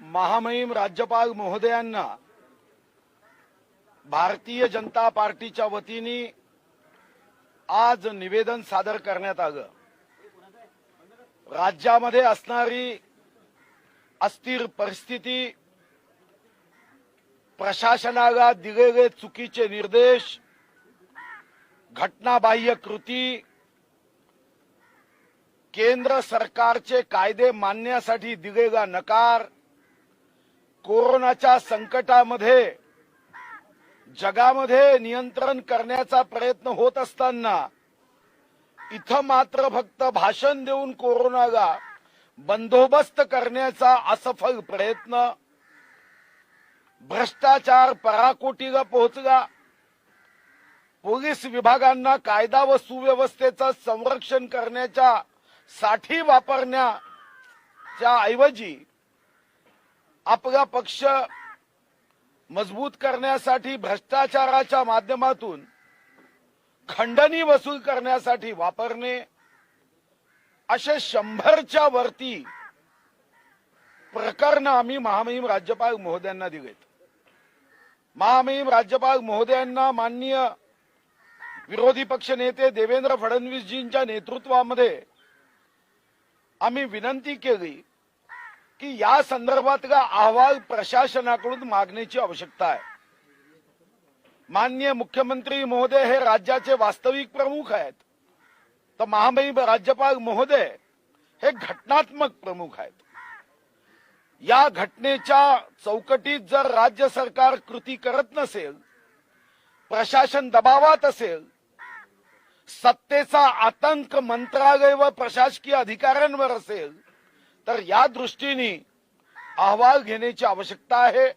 महामहिम राज्यपाल महोदयांना भारतीय जनता पार्टीच्या वतीने आज निवेदन सादर करण्यात आलं। राज्यामध्ये असणारी अस्थिर परिस्थिती, प्रशासनाला दिलेले चुकीचे निर्देश, घटनाबाह्य कृती, केंद्र सरकारचे कायदे मानण्यासाठी दिलेला नकार, कोरोनाच्या संकटामध्ये जगामध्ये नियंत्रण करण्याचा प्रयत्न होत असताना इथं मात्र फक्त भाषण देऊन कोरोनाला बंदोबस्त करण्याचा असफल प्रयत्न, भ्रष्टाचार पराकोटीला पोहोचला, पोलीस विभागांना कायदा व सुव्यवस्थेचं संरक्षण करण्याच्या साठी वापरण्याच्या ऐवजी आपला पक्ष मजबूत करण्यासाठी भ्रष्टाचाराच्या माध्यमातून खंडणी वसूल करण्यासाठी वापरणे, असे 100च्या वरती प्रकरण आम्ही महामहिम राज्यपाल महोदयांना दिलेत। महामहिम राज्यपाल महोदयांना माननीय विरोधी पक्ष नेते देवेंद्र फडणवीसजींच्या नेतृत्वामध्ये आम्ही विनंती केली की या संदर्भातला अहवाल प्रशासनाकडून मागण्याची आवश्यकता आहे। माननीय मुख्यमंत्री महोदय हे राज्याचे वास्तविक प्रमुख आहेत, तर महामहिम राज्यपाल महोदय हे घटनात्मक प्रमुख आहेत। या घटनेच्या चौकटीत जर राज्य सरकार कृती करत नसेल, प्रशासन दबावात असेल, सत्तेचा आतंक मंत्रालय व प्रशासकीय अधिकाऱ्यांवर असेल, तर या दृष्टीने अहवाल घेण्याची आवश्यकता आहे।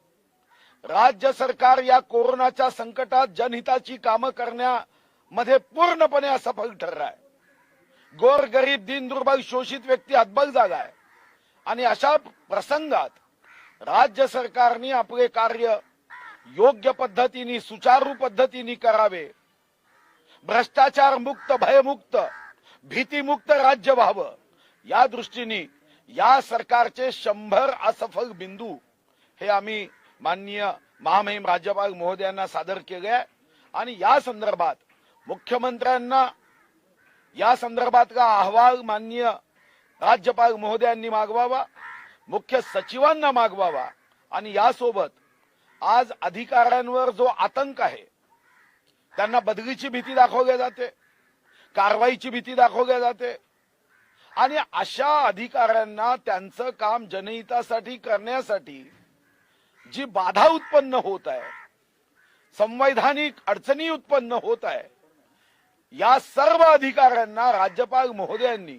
राज्य सरकार या कोरोनाच्या संकटात जनहिताची कामं करण्यामध्ये पूर्णपणे असफल ठरला आहे। गोरगरीब, दीनदुर्बल, शोषित व्यक्ती हतबल झाला आहे आणि अशा प्रसंगात राज्य सरकारने आपले कार्य योग्य पद्धतीने, सुचारू पद्धतीने करावे। भ्रष्टाचार मुक्त, भयमुक्त, भीतीमुक्त राज्य व्हावं, या दृष्टीने या सरकारचे 100 असफल बिंदू हे आम्ही माननीय महामहिम राज्यपाल महोदयांना सादर केले आहे आणि या संदर्भात मुख्यमंत्र्यांना या संदर्भातला अहवाल माननीय राज्यपाल महोदयांनी मागवावा, मुख्य सचिवांना मागवावा आणि यासोबत आज अधिकाऱ्यांवर जो आतंक आहे, त्यांना बदलीची भीती दाखवली जाते, कारवाईची भीती दाखवली जाते आणि अशा अधिकाऱ्यांना त्यांचं काम जनहितासाठी करण्यासाठी जी बाधा उत्पन्न होत आहे, संवैधानिक अडचणी उत्पन्न होत आहे, या सर्व अधिकाऱ्यांना राज्यपाल महोदयांनी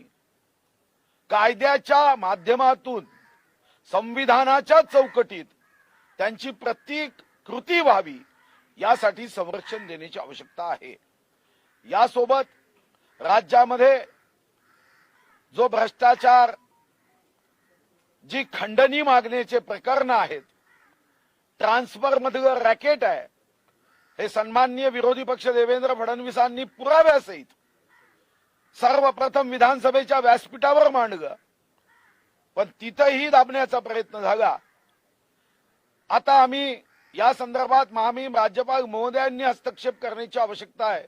कायद्याच्या माध्यमातून संविधानाच्या चौकटीत त्यांची प्रत्येक कृती व्हावी यासाठी संरक्षण देण्याची आवश्यकता आहे। यासोबत राज्यामध्ये जो भ्रष्टाचार, जी खंडणी मागण्याचे प्रकरण आहेत, ट्रान्सफर मधलं रॅकेट आहे, हे सन्माननीय विरोधी पक्ष देवेंद्र फडणवीसांनी पुराव्यासहित सर्वप्रथम विधानसभेच्या व्यासपीठावर मांडलं, पण तिथेही दाबण्याचा प्रयत्न झाला। आता आम्ही या संदर्भात महामहिम राज्यपाल महोदयांनी हस्तक्षेप करण्याची आवश्यकता आहे,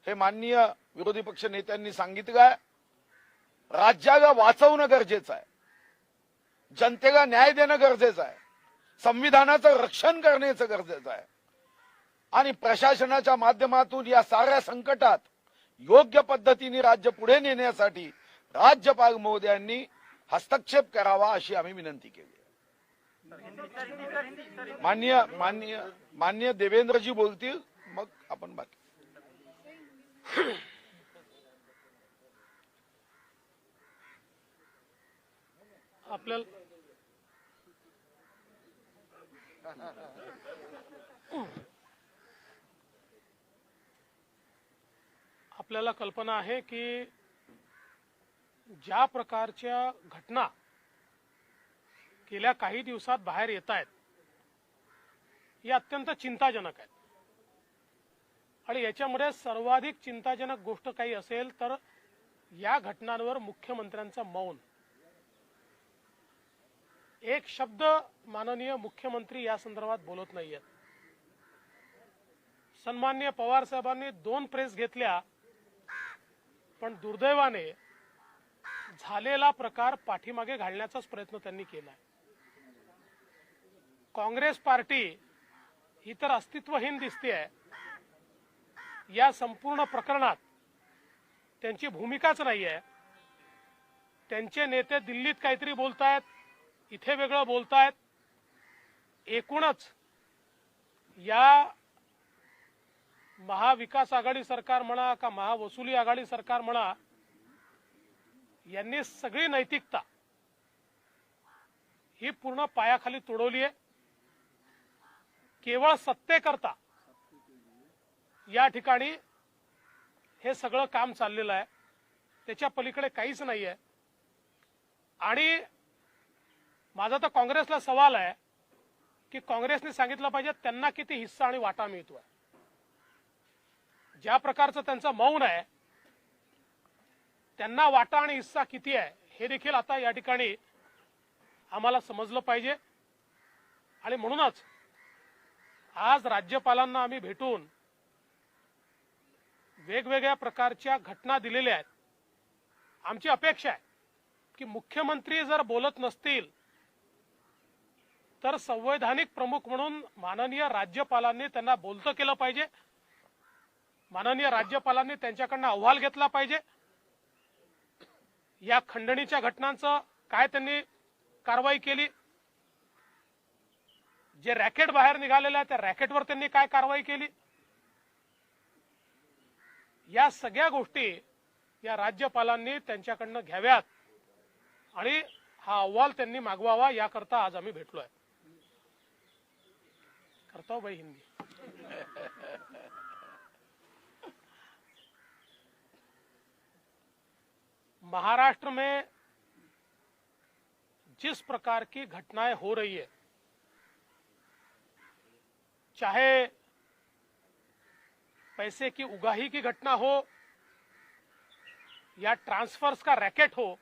हे माननीय विरोधी पक्ष नेत्यांनी सांगितलं आहे। राज्याला वाचवणं गरजेचं आहे, जनतेला न्याय देणं गरजेचं आहे, संविधानाचं रक्षण करण्याचं गरजेचं आहे आणि प्रशासनाच्या माध्यमातून या साऱ्या संकटात योग्य पद्धतीने राज्य पुढे नेण्यासाठी राज्यपाल महोदयांनी हस्तक्षेप करावा अशी आम्ही विनंती केली आहे। माननीय देवेंद्रजी बोलतील, मग आपण बाकी। आपल्याला कल्पना आहे की ज्या प्रकारच्या घटना गेल्या काही दिवसात बाहेर येत आहेत, ही अत्यंत चिंताजनक आहेत। आणि याच्यामध्ये सर्वाधिक चिंताजनक गोष्ट काही असेल तर या घटनांवर मुख्यमंत्र्यांचं मौन. एक शब्द माननीय मुख्यमंत्री या संदर्भात बोलत नाहीयेत. सन्माननीय पवार साहेबांनी 2 प्रेस घेतल्या, पण दुर्दैवाने झालेला प्रकार पाठीमागे घालण्याचाच प्रयत्न त्यांनी केलाय. काँग्रेस पार्टी ही तर अस्तित्वहीन दिसतेय. या संपूर्ण प्रकरणात त्यांची भूमिकाच नाहीये. त्यांचे नेते दिल्लीत काहीतरी बोलतायत, इथे वेगळं बोलतायत. एकूणच या महाविकास आघाडी सरकार म्हणा का महावसुली आघाडी सरकार म्हणा, यांनी सगळी नैतिकता ही पूर्ण पायाखाली तुडवली आहे. केवळ सत्तेकरता या ठिकाणी हे सगळं काम चाललेलं आहे. त्याच्या पलीकडे काहीच नाहीये. आणि माझा तर काँग्रेसला सवाल आहे की काँग्रेसने सांगितलं पाहिजे त्यांना किती हिस्सा आणि वाटा मिळतोय. ज्या प्रकारचं त्यांचं मौन आहे, त्यांना वाटा आणि हिस्सा किती आहे हे देखील आता या ठिकाणी आम्हाला समजलं पाहिजे. आणि म्हणूनच आज राज्यपालांना आम्ही भेटून वेगवेगळ्या प्रकारच्या घटना दिलेल्या आहेत. आमची अपेक्षा आहे की मुख्यमंत्री जर बोलत नसतील तर संवैधानिक प्रमुख म्हणून माननीय राज्यपालांनी त्यांना बोलतं केलं पाहिजे. माननीय राज्यपालांनी त्यांच्याकडनं अहवाल घेतला पाहिजे. या खंडणीच्या घटनांचं काय त्यांनी कारवाई केली, जे रॅकेट बाहेर निघालेलं आहे त्या रॅकेटवर त्यांनी काय कारवाई केली, या सगळ्या गोष्टी या राज्यपालांनी त्यांच्याकडनं घ्याव्यात आणि हा अहवाल त्यांनी मागवावा. याकरता आज आम्ही भेटलोय. करता हूं भाई हिंदी. महाराष्ट्र में जिस प्रकार की घटनाएं हो रही है, चाहे पैसे की उगाही की घटना हो या ट्रांसफर्स का रैकेट हो,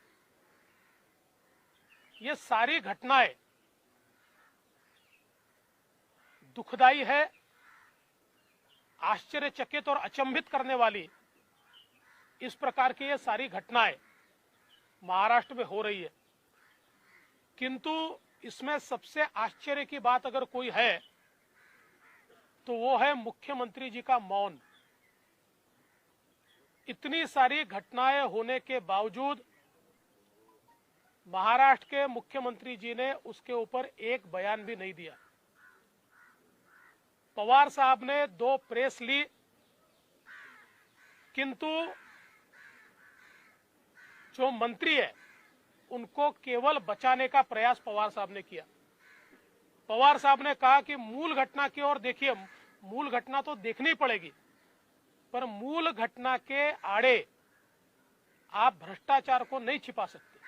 ये सारी घटनाएं दुखदाई है, आश्चर्यचकित और अचंभित करने वाली इस प्रकार की ये सारी घटनाएं महाराष्ट्र में हो रही है. किंतु इसमें सबसे आश्चर्य की बात अगर कोई है तो वो है मुख्यमंत्री जी का मौन. इतनी सारी घटनाएं होने के बावजूद महाराष्ट्र के मुख्यमंत्री जी ने उसके ऊपर एक बयान भी नहीं दिया. पवार साहब ने 2 प्रेस ली, किंतु जो मंत्री है उनको केवल बचाने का प्रयास पवार साहब ने किया. पवार साहब ने कहा कि मूल घटना की ओर देखिए, मूल घटना तो देखनी पड़ेगी, पर मूल घटना के आड़े आप भ्रष्टाचार को नहीं छिपा सकते.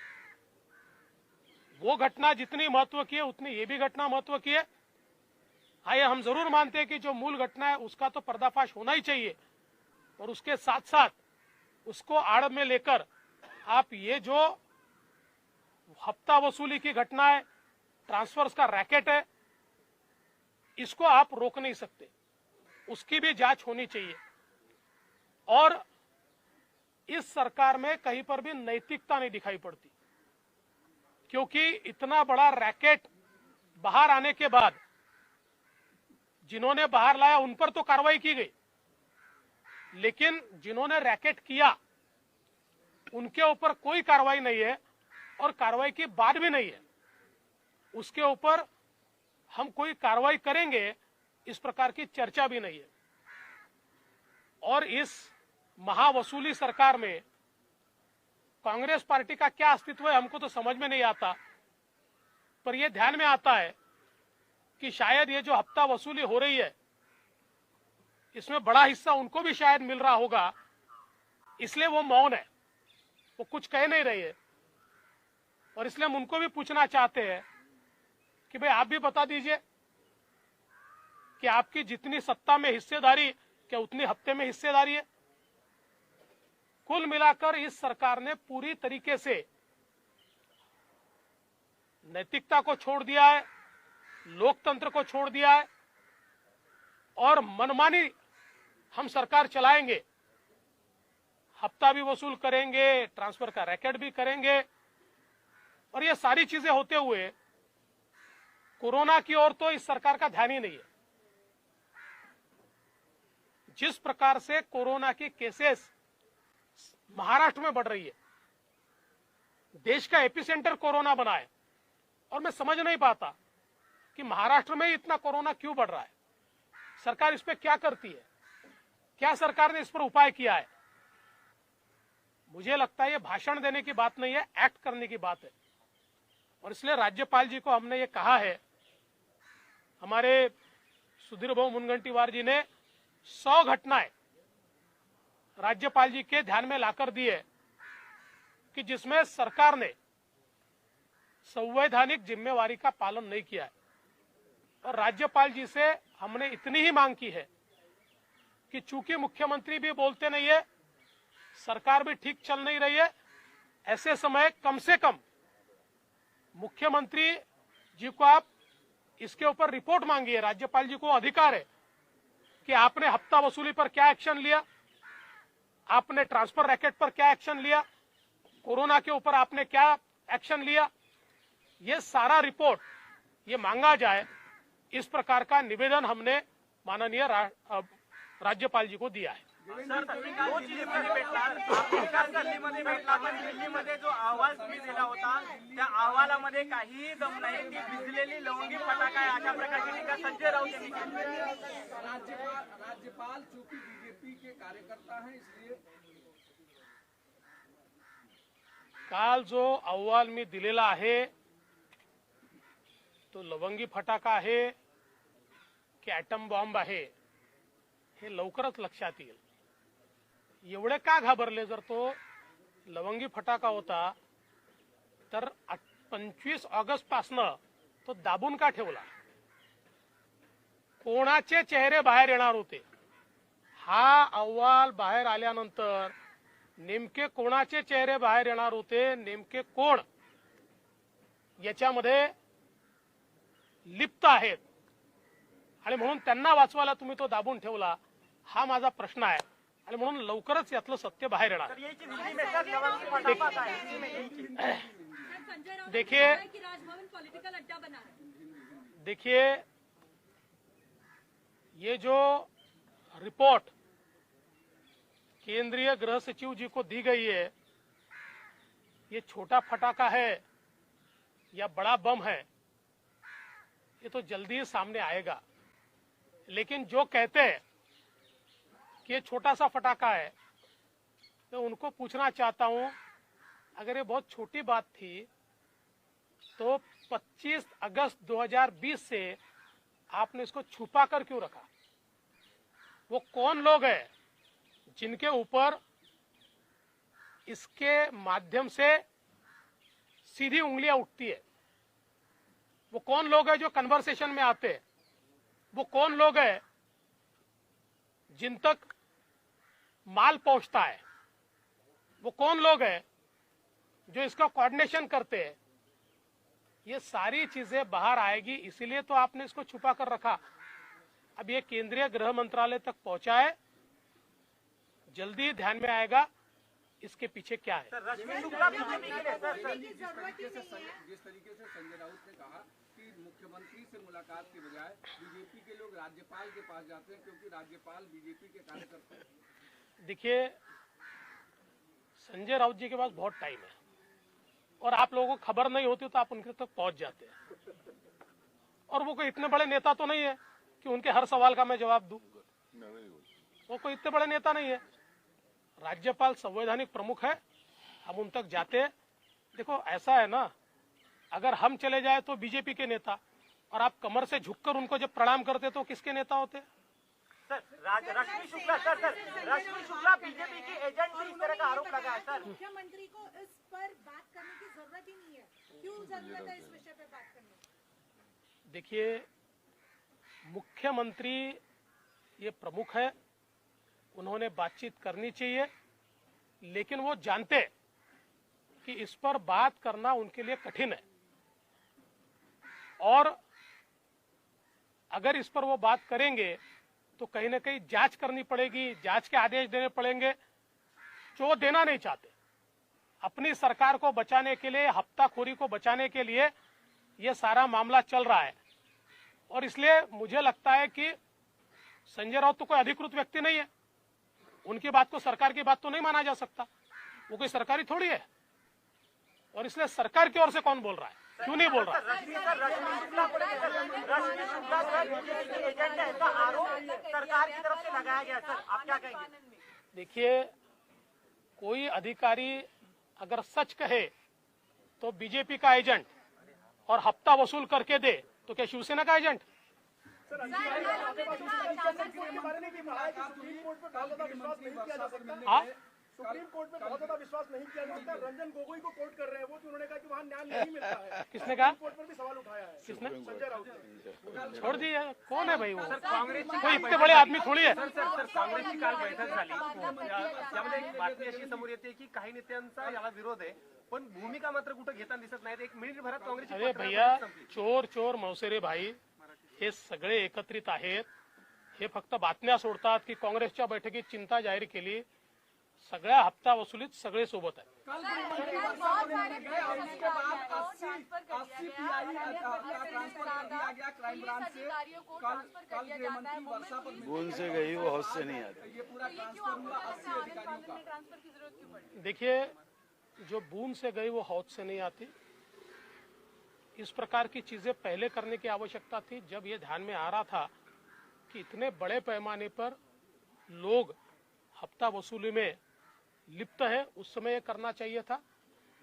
वो घटना जितनी महत्व की है उतनी ये भी घटना महत्व की है. आइए हम जरूर मानते हैं कि जो मूल घटना है उसका तो पर्दाफाश होना ही चाहिए, और उसके साथ साथ उसको आड़ में लेकर आप ये जो हफ्ता वसूली की घटना है, ट्रांसफर्स का रैकेट है, इसको आप रोक नहीं सकते. उसकी भी जांच होनी चाहिए. और इस सरकार में कहीं पर भी नैतिकता नहीं दिखाई पड़ती, क्योंकि इतना बड़ा रैकेट बाहर आने के बाद जिन्होंने बाहर लाया उन पर तो कार्रवाई की गई, लेकिन जिन्होंने रैकेट किया उनके ऊपर कोई कार्रवाई नहीं है, और कार्रवाई की बात भी नहीं है. उसके ऊपर हम कोई कार्रवाई करेंगे इस प्रकार की चर्चा भी नहीं है. और इस महावसूली सरकार में कांग्रेस पार्टी का क्या अस्तित्व है हमको तो समझ में नहीं आता. पर यह ध्यान में आता है कि शायद ये जो हफ्ता वसूली हो रही है इसमें बड़ा हिस्सा उनको भी शायद मिल रहा होगा, इसलिए वो मौन है, वो कुछ कह नहीं रही है. और इसलिए हम उनको भी पूछना चाहते हैं कि भाई आप भी बता दीजिए कि आपकी जितनी सत्ता में हिस्सेदारी क्या उतनी हफ्ते में हिस्सेदारी है? कुल मिलाकर इस सरकार ने पूरी तरीके से नैतिकता को छोड़ दिया है, लोकतंत्र को छोड़ दिया है और मनमानी हम सरकार चलाएंगे, हफ्ता भी वसूल करेंगे, ट्रांसफर का रैकेट भी करेंगे और ये सारी चीजें होते हुए कोरोना की ओर तो इस सरकार का ध्यान ही नहीं है। जिस प्रकार से कोरोना की केसेस महाराष्ट्र में बढ़ रही है, देश का एपिसेंटर कोरोना बना है और मैं समझ नहीं पाता कि महाराष्ट्र में इतना कोरोना क्यों बढ़ रहा है। सरकार इस पे क्या करती है? क्या सरकार ने इस पर उपाय किया है? मुझे लगता है ये भाषण देने की बात नहीं है, एक्ट करने की बात है। और इसलिए राज्यपाल जी को हमने ये कहा है, हमारे सुधीर भाऊ मुनगंटीवार जी ने 100 घटनाएं राज्यपाल जी के ध्यान में लाकर दी है कि जिसमें सरकार ने संवैधानिक जिम्मेवारी का पालन नहीं किया है। और राज्यपाल जी से हमने इतनी ही मांग की है कि चूंकि मुख्यमंत्री भी बोलते नहीं है, सरकार भी ठीक चल नहीं रही है, ऐसे समय कम से कम मुख्यमंत्री जी को आप इसके ऊपर रिपोर्ट मांगिए। राज्यपाल जी को अधिकार है कि आपने हफ्ता वसूली पर क्या एक्शन लिया, आपने ट्रांसफर रैकेट पर क्या एक्शन लिया, कोरोना के ऊपर आपने क्या एक्शन लिया, ये सारा रिपोर्ट ये मांगा जाए। इस प्रकार का निवेदन हमने माननीय राज्यपाल जी को दिया है। दिल्लीमध्ये जो अहवाल तुम्ही दिला होता त्या अहवालामध्ये काहीही दम नाही, ती भिजलेली लवंगी फटाका आहे अशा प्रकारची टीका संजय राऊत यांनी केली। राज्यपाल चूंकि बीजेपी के कार्यकर्ता हैं इसलिए काल जो अहवाल मी दिलेला आहे तो लवंगी फटाका आहे की ॲटम बॉम्ब आहे हे लवकरच लक्षात येईल। एवढे का घाबरले? जर तो लवंगी फटाका होता तर 25 ऑगस्ट पासनं तो दाबून का ठेवला? कोणाचे चेहरे बाहेर येणार होते? हा अहवाल बाहेर आल्यानंतर नेमके कोणाचे चेहरे बाहेर येणार होते, नेमके कोण याच्यामध्ये लिप्त आहेत आणि म्हणून त्यांना वाचवायला तुम्ही तो दाबून ठेवला, हा माझा प्रश्न आहे। आणि म्हणून लवकरच यातलं सत्य बाहेर येणार। देखिए देखिए ये जो रिपोर्ट केंद्रीय गृह सचिव जी को दी गई है, ये छोटा फटाका है या बड़ा बम है ये तो जल्दी ही सामने आएगा। लेकिन जो कहते हैं कि ये छोटा सा फटाका है, तो उनको पूछना चाहता हूं, अगर ये बहुत छोटी बात थी तो 25 अगस्त 2020 से आपने इसको छुपा कर क्यों रखा? वो कौन लोग हैं जिनके ऊपर इसके माध्यम से सीधी उंगलियां उठती है? वो कौन लोग हैं जो कन्वर्सेशन में आते हैं? वो कौन लोग हैं जिन तक माल पहुंचता है? वो कौन लोग हैं जो इसका कोऑर्डिनेशन करते हैं? ये सारी चीजें बाहर आएगी, इसीलिए तो आपने इसको छुपा कर रखा। अब ये केंद्रीय गृह मंत्रालय तक पहुंचा है, जल्दी ध्यान में आएगा इसके पीछे क्या है। जिस तरीके से संजय राउत ने कहा कि मुख्यमंत्री से मुलाकात की बजाय बीजेपी के लोग राज्यपाल के पास जाते हैं क्योंकि राज्यपाल बीजेपी के कार्यकर्ता हैं। देखिए, संजय राउत जी के पास बहुत टाइम है और आप लोगों को खबर नहीं होती तो आप उनके तक पहुंच जाते हैं। और वो कोई इतने बड़े नेता तो नहीं है कि उनके हर सवाल का मैं जवाब दूं। वो कोई इतने बड़े नेता नहीं है। राज्यपाल संवैधानिक प्रमुख है, हम उन तक जाते हैं। देखो ऐसा है ना, अगर हम चले जाए तो बीजेपी के नेता, और आप कमर से झुककर उनको जब प्रणाम करते तो किसके नेता होते? रश्मि शुक्ला बीजेपी की एजेंट से इस तरह का आरोप लगा है सर। मुख्यमंत्री को इस पर बात करने की जरूरत ही नहीं है, क्यों जरूरत है इस विषय पे बात करने की? देखिए, मुख्यमंत्री ये प्रमुख है उन्होंने बातचीत करनी चाहिए, लेकिन वो जानते कि इस पर बात करना उनके लिए कठिन है और अगर इस पर वो बात करेंगे तो कहीं ना कहीं जांच करनी पड़ेगी, जांच के आदेश देने पड़ेंगे जो वो देना नहीं चाहते। अपनी सरकार को बचाने के लिए, हफ्ताखोरी को बचाने के लिए ये सारा मामला चल रहा है और इसलिए मुझे लगता है कि संजय राउत तो कोई अधिकृत व्यक्ति नहीं है, उनकी बात को सरकार की बात तो नहीं माना जा सकता, वो कोई सरकारी थोड़ी है और इसलिए सरकार की ओर से कौन बोल रहा है, क्यों नहीं बोल रहा है? रश्मि शुक्ला बीजेपी एजेंट है, इसका आरोप सरकार की तरफ से लगाया गया। सर आप क्या कहेंगे? देखिए, कोई अधिकारी अगर सच कहे तो बीजेपी का एजेंट और हफ्ता वसूल करके दे तो क्या शिवसेना का एजेंट? हाँ, सुप्रीम कोर्ट में बहुत ज्यादा विश्वास नहीं किया जा सकता। रंजन गोगोई को कोर्ट कर रहे हैं वो, तो उन्होंने कहा कि वहाँ न्याय नहीं मिलता है। किसने कहा? कोर्ट पर भी सवाल उठाया है किसने? संजय राउत ने। छोड़ दिए, कौन है भाई वो? काँग्रेसची कोई इतने बड़े आदमी थोड़ी है। काँग्रेसची काल बैठक झाली, त्यामध्ये एक बातमी अशी समोर येते की काही नेत्यांचा याला विरोध आहे, पण भूमिका मात्र कुठं घेताना दिसत नाहीत। एक मिनिटभरात काँग्रेसची अरे भैया, चोर चोर मौसेरे भाई हे सगळे एकत्रित आहेत, हे फक्त बातम्या सोडतात की काँग्रेसच्या बैठकीत चिंता जाहीर केली, सगळ्या हप्ता वसुलीत सगळे सोबत आहेत। बूंद से गई वो हौस से नहीं आती। देखिए, जो बूंद से गई वो हौद से नहीं आती, इस प्रकार की चीजें पहले करने की आवश्यकता थी जब ये ध्यान में आ रहा था कि इतने बड़े पैमाने पर लोग हफ्ता वसूली में लिप्त है, उस समय ये करना चाहिए था।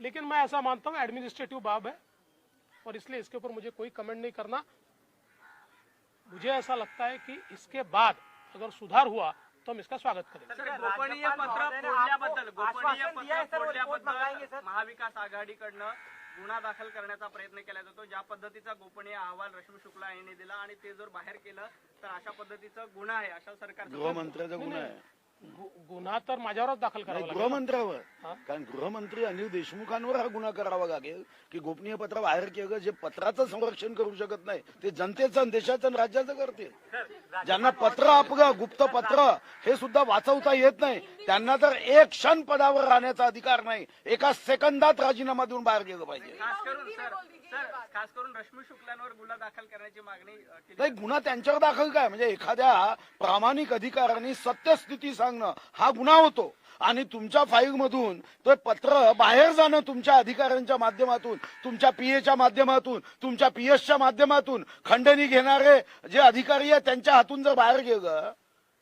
लेकिन मैं ऐसा मानता हूँ एडमिनिस्ट्रेटिव बाब है और इसलिए इसके ऊपर मुझे कोई कमेंट नहीं करना। मुझे ऐसा लगता है कि इसके बाद अगर सुधार हुआ तो हम इसका स्वागत करेंगे। गोपनीय पत्र फोडल्याबद्दल महाविकास आघाडीकडनं गुन्हा दाखल करण्याचा प्रयत्न केला जातो। ज्या पद्धतीचा गोपनीय अहवाल रश्मी शुक्ला यांनी दिला आणि ते जर बाहेर केलं तर अशा पद्धतीचा गुन्हा आहे, अशा सरकारचा गृहमंत्र्याचा गुन्हा आहे। गुन्हा तर माझ्यावरच दाखल करावा लागेल। गृहमंत्र्यावर, कारण गृहमंत्री अनिल देशमुखांवर हा गुन्हा करावा लागेल की गोपनीय पत्र बाहेर केलं, जे पत्राचं संरक्षण करू शकत नाही ते जनतेचं, देशाचं आणि राज्याचं करतील। ज्यांना पत्र आपलं गुप्त पत्र हे सुद्धा वाचवता येत नाही, त्यांना तर एक क्षण पदावर राहण्याचा अधिकार नाही, एका सेकंदात राजीनामा देऊन बाहेर गेलं पाहिजे। खास करून रश्मी शुक्लांवर गुन्हा दाखल करण्याची मागणी केली। नाही, गुन्हा त्यांच्यावर दाखल काय, म्हणजे एखाद्या प्रामाणिक अधिकाऱ्यांनी सत्यस्थिती सांगणं हा गुन्हा होतो आणि तुमच्या फाईल मधून तो पत्र बाहेर जाणं, तुमच्या अधिकाऱ्यांच्या माध्यमातून, तुमच्या पीएच्या माध्यमातून, तुमच्या पीएसच्या माध्यमातून खंडणी घेणारे जे अधिकारी आहेत त्यांच्या हातून जर बाहेर गेलं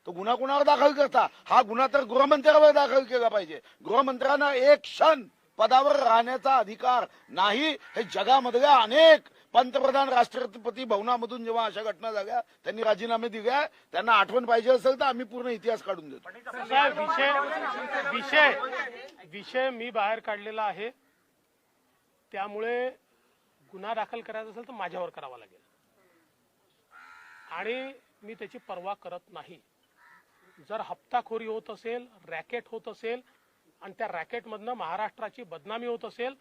तो गुन्हा कुणावर दाखल करता? हा गुन्हा तर गृहमंत्र्यावर दाखल केला पाहिजे। गृहमंत्र्यांना एक क्षण पदावर राहण्याचा अधिकार नाही। हे जगामधल्या अनेक पंतप्रधान, राष्ट्रपती भवनामधून जेव्हा अशा घटना झाल्या त्यांनी राजीनामे दिले, त्यांना आठवण पाहिजे असेल तर आम्ही पूर्ण इतिहास काढून देतो। विषय मी बाहेर काढलेला आहे, त्यामुळे गुन्हा दाखल करायचा असेल तर माझ्यावर करावा लागेल आणि मी त्याची पर्वा करत नाही। जर हप्ताखोरी होत असेल, रॅकेट होत असेल आणि त्या रॅकेटमधनं महाराष्ट्राची बदनामी होत असेल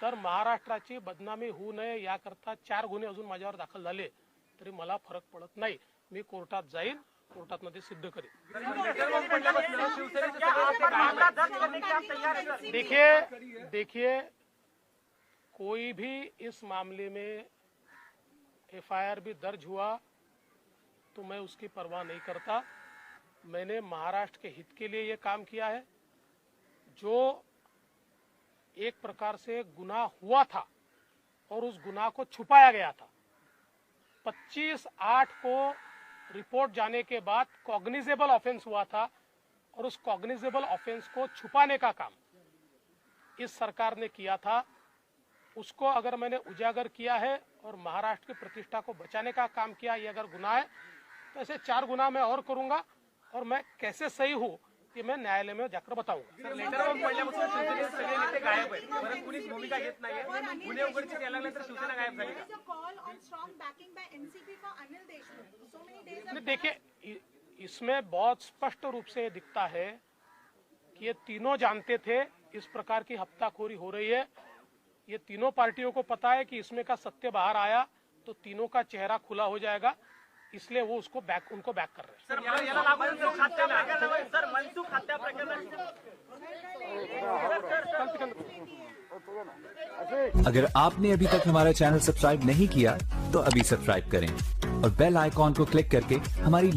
तर महाराष्ट्राची बदनामी होऊ नये याकरता 4 गुन्हे अजून माझ्यावर दाखल झाले तरी मला फरक पडत नाही। मी कोर्टात जाईन, कोर्टात मध्ये सिद्ध करेन। देखिए कोई भी इस मामले में एफआईआर भी दर्ज हुआ तो मैं उसकी परवाह नहीं करता। मैंने महाराष्ट्र के हित के लिए ये काम किया है। जो एक प्रकार से गुनाह हुआ था और उस गुनाह को छुपाया गया था, 25/8 को रिपोर्ट जाने के बाद कॉग्निजेबल ऑफेंस हुआ था और उस कॉग्निजेबल ऑफेंस को छुपाने का काम इस सरकार ने किया था। उसको अगर मैंने उजागर किया है और महाराष्ट्र की प्रतिष्ठा को बचाने का काम किया, ये अगर गुनाह है तो ऐसे 4 गुनाह मैं और करूंगा और मैं कैसे सही हूं कि मैं न्यायालय में जाकर बताऊंगा। लेटर बॉम्ब पडल्यापासून शिवसेनेचे सगळे नेते गायब आहेत, परत कुणीच भूमिका घेत नाहीये। गुन्हे उघडकीस यायला लागल्यानंतर शिवसेना गायब झाली का? देखिए, इसमें बहुत स्पष्ट रूप से दिखता है कि ये तीनों जानते थे इस प्रकार की हफ्ताखोरी हो रही है। ये तीनों पार्टियों को पता है कि इसमें का सत्य बाहर आया तो तीनों का चेहरा खुला हो जाएगा, इसलिए वो उनको बैक कर रहे हैं। सर मनसुख हत्या प्रकरण अगर आपने अभी तक हमारा चैनल सब्सक्राइब नहीं किया तो अभी सब्सक्राइब करें और बेल आइकॉन को क्लिक करके हमारी